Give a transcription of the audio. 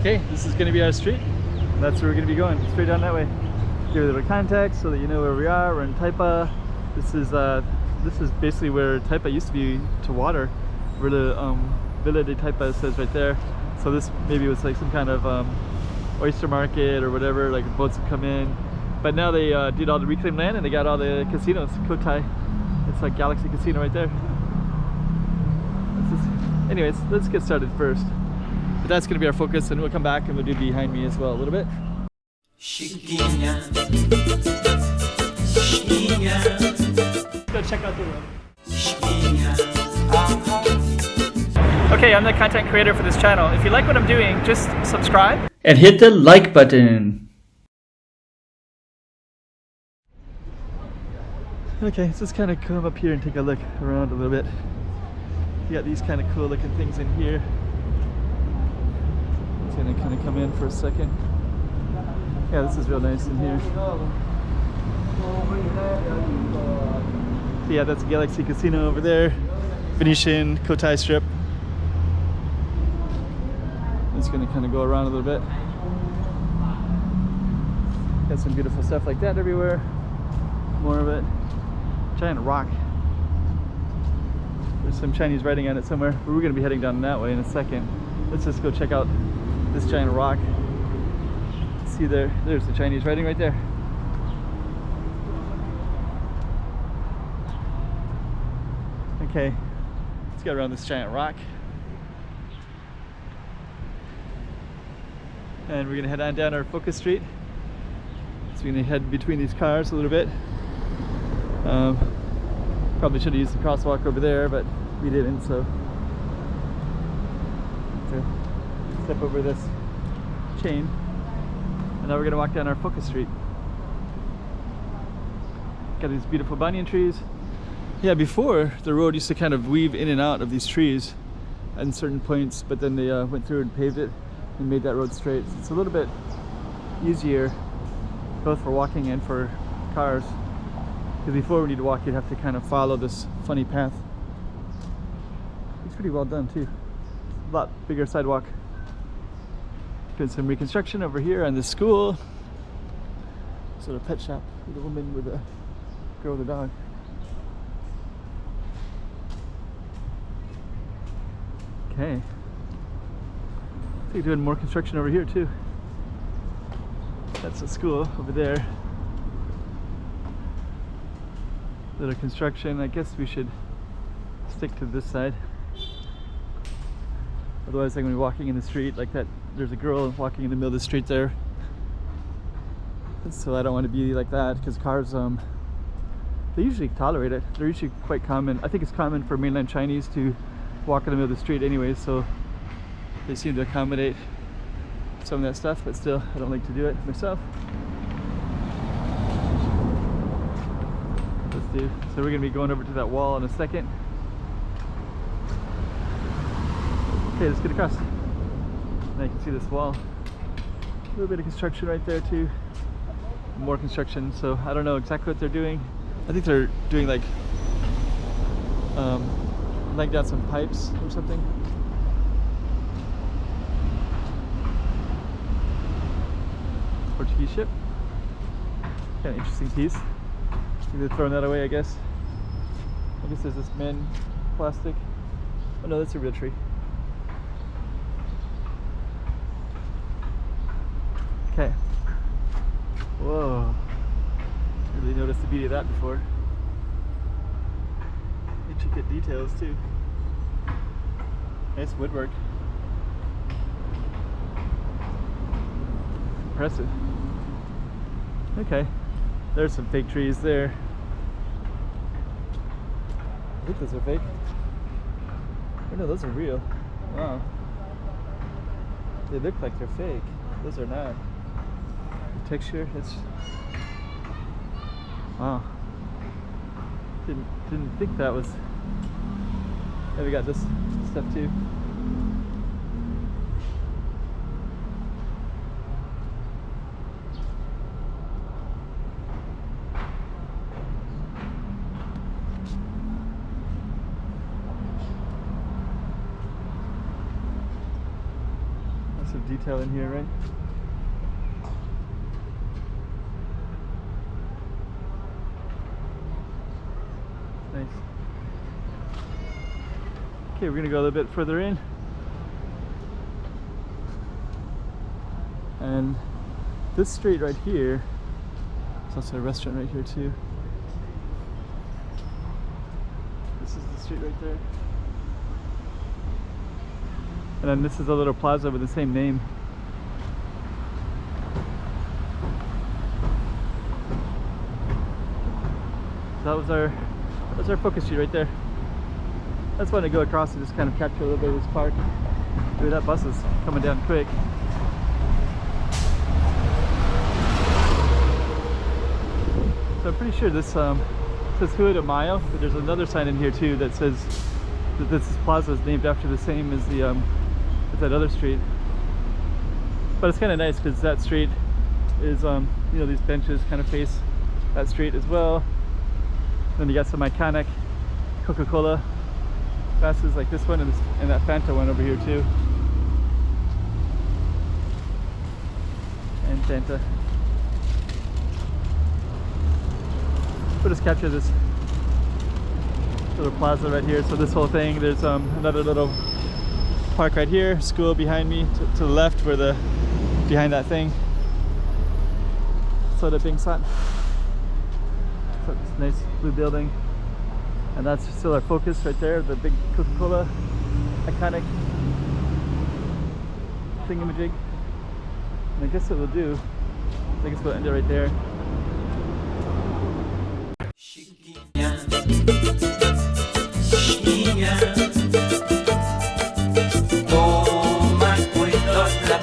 Okay, this is going to be our street. That's where we're going to be going, straight down that way. Give you a little context so that you know where we are. We're in Taipa. This is basically where Taipa used to be to water, where the Villa de Taipa says right there. So this maybe was like some kind of oyster market or whatever, like boats would come in. But now they did all the reclaimed land and they got all the casinos. Cotai, it's like Galaxy Casino right there. Anyways, let's get started first. But that's going to be our focus, and we'll come back and we'll do behind me as well a little bit. Go check out the room. Okay, I'm the content creator for this channel. If you like what I'm doing, just subscribe and hit the like button. Okay, let's just kind of come up here and take a look around a little bit. You got these kind of cool looking things in here. It's gonna kind of come in for a second. Yeah, this is real nice in here. So yeah, that's Galaxy Casino over there. Venetian, Cotai Strip. It's gonna kind of go around a little bit. Got some beautiful stuff like that everywhere. More of it. Giant rock. There's some Chinese writing on it somewhere, but we're gonna be heading down that way in a second. Let's just go check out this giant rock. See there's the Chinese writing right there. Okay, let's get around this giant rock. And we're gonna head on down our focus street. So we're gonna head between these cars a little bit. Probably should have used the crosswalk over there, but we didn't, so step over this chain. And now we're gonna walk down our focus street. Got these beautiful banyan trees. Yeah, before the road used to kind of weave in and out of these trees at certain points, but then they went through and paved it and made that road straight. So it's a little bit easier both for walking and for cars. Because before when you'd walk, you'd have to kind of follow this funny path. It's pretty well done too. A lot bigger sidewalk. Doing some reconstruction over here on the school. Sort of pet shop with a woman with a girl with a dog. Okay. I think doing more construction over here too. That's a school over there. Little construction. I guess we should stick to this side. Otherwise I'm going to be walking in the street like that. There's a girl walking in the middle of the street there. So I don't want to be like that because cars, they usually tolerate it. They're usually quite common. I think it's common for mainland Chinese to walk in the middle of the street anyways, so they seem to accommodate some of that stuff, but still I don't like to do it myself. So we're going to be going over to that wall in a second. Okay, let's get across. Now you can see this wall. A little bit of construction right there too. More construction, so I don't know exactly what they're doing. I think they're doing like laying down some pipes or something. Portuguese ship. Kind of interesting piece. They're throwing that away, I guess. I guess there's this man plastic. Oh no, that's a real tree. Okay. Whoa. Really noticed the beauty of that before. Intricate details too. Nice woodwork. Impressive. Okay. There's some fake trees there. I think those are fake. Oh no, those are real. Wow. They look like they're fake. Those are not. The texture, it's... Wow. Didn't think that was... Yeah, we got this stuff too. Lots of detail in here, right? Nice. Okay, we're gonna go a little bit further in. And this street right here, there's also a restaurant right here too. This is the street right there. And then this is a little plaza with the same name. So that's our focus street right there. That's when I go across and just kind of capture a little bit of this park. Dude, that bus is coming down quick. So I'm pretty sure this says Rua de Mayo, but there's another sign in here too that says that this plaza is named after the same as the as that other street. But it's kind of nice because that street is you know, these benches kind of face that street as well. Then you got some iconic Coca-Cola glasses like this one and that Fanta one over here too. And Fanta. We'll just capture this little plaza right here. So this whole thing, there's another little park right here, school behind me to the left where behind that thing. So the Bing San. So this nice blue building. And that's still our focus right there, the big Coca-Cola iconic thingamajig. And I guess what we'll do, I guess we'll end it right there. Toma cuidado la